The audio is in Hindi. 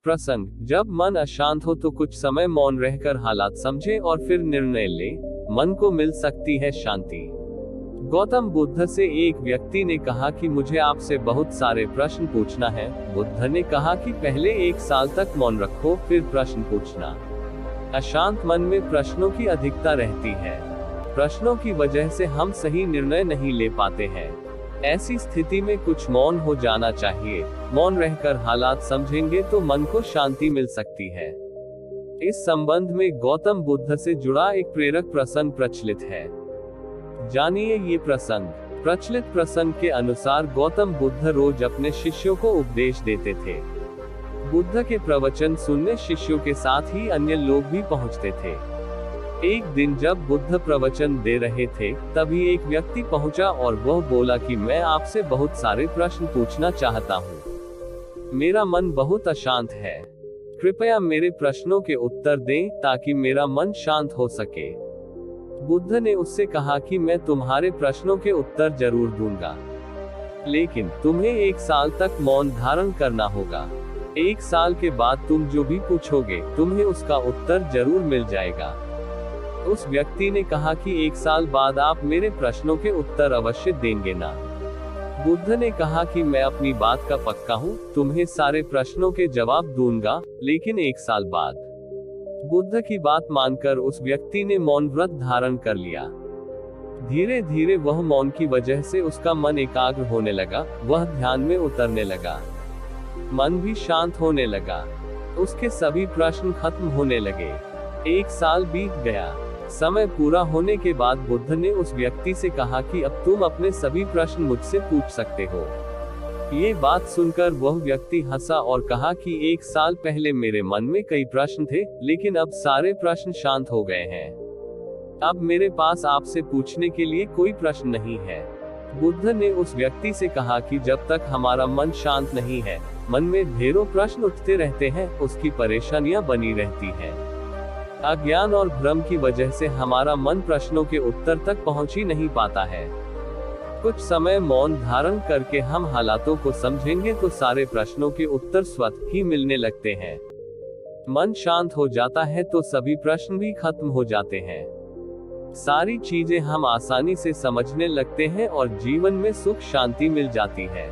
प्रसंग: जब मन अशांत हो तो कुछ समय मौन रहकर हालात समझे और फिर निर्णय ले, मन को मिल सकती है शांति। गौतम बुद्ध से एक व्यक्ति ने कहा कि मुझे आपसे बहुत सारे प्रश्न पूछना है। बुद्ध ने कहा कि पहले 1 साल तक मौन रखो, फिर प्रश्न पूछना। अशांत मन में प्रश्नों की अधिकता रहती है। प्रश्नों की वजह से हम सही निर्णय नहीं ले पाते हैं। ऐसी स्थिति में कुछ मौन हो जाना चाहिए। मौन रहकर हालात समझेंगे तो मन को शांति मिल सकती है। इस संबंध में गौतम बुद्ध से जुड़ा एक प्रेरक प्रसंग प्रचलित है। जानिए ये प्रसंग। प्रचलित प्रसंग के अनुसार गौतम बुद्ध रोज अपने शिष्यों को उपदेश देते थे। बुद्ध के प्रवचन सुनने शिष्यों के साथ ही अन्य लोग भी पहुंचते थे। एक दिन जब बुद्ध प्रवचन दे रहे थे, तभी एक व्यक्ति पहुंचा और वह बोला कि मैं आपसे बहुत सारे प्रश्न पूछना चाहता हूं। मेरा मन बहुत अशांत है। कृपया मेरे प्रश्नों के उत्तर दें ताकि मेरा मन शांत हो सके। बुद्ध ने उससे कहा कि मैं तुम्हारे प्रश्नों के उत्तर जरूर दूंगा, लेकिन तुम्हें 1 साल तक मौन धारण करना होगा। 1 साल के बाद तुम जो भी पूछोगे, तुम्हें उसका उत्तर जरूर मिल जाएगा। उस व्यक्ति ने कहा कि 1 साल बाद आप मेरे प्रश्नों के उत्तर अवश्य देंगे ना? बुद्ध ने कहा कि मैं अपनी बात का पक्का हूँ, तुम्हें सारे प्रश्नों के जवाब दूंगा, लेकिन 1 साल बाद। बुद्ध की बात मानकर उस व्यक्ति ने मौन व्रत धारण कर लिया। धीरे धीरे वह मौन की वजह से उसका मन एकाग्र होने लगा, वह ध्यान में उतरने लगा। मन भी शांत होने लगा। उसके सभी प्रश्न खत्म होने लगे। 1 साल बीत गया। समय पूरा होने के बाद बुद्ध ने उस व्यक्ति से कहा कि अब तुम अपने सभी प्रश्न मुझसे पूछ सकते हो। ये बात सुनकर वह व्यक्ति हंसा और कहा कि 1 साल पहले मेरे मन में कई प्रश्न थे, लेकिन अब सारे प्रश्न शांत हो गए हैं। अब मेरे पास आपसे पूछने के लिए कोई प्रश्न नहीं है। बुद्ध ने उस व्यक्ति से कहा कि जब तक हमारा मन शांत नहीं है, मन में ढेरों प्रश्न उठते रहते हैं, उसकी परेशानियां बनी रहती हैं। अज्ञान और भ्रम की वजह से हमारा मन प्रश्नों के उत्तर तक पहुंच ही नहीं पाता है। कुछ समय मौन धारण करके हम हालातों को समझेंगे तो सारे प्रश्नों के उत्तर स्वतः ही मिलने लगते हैं। मन शांत हो जाता है तो सभी प्रश्न भी खत्म हो जाते हैं। सारी चीजें हम आसानी से समझने लगते हैं और जीवन में सुख शांति मिल जाती है।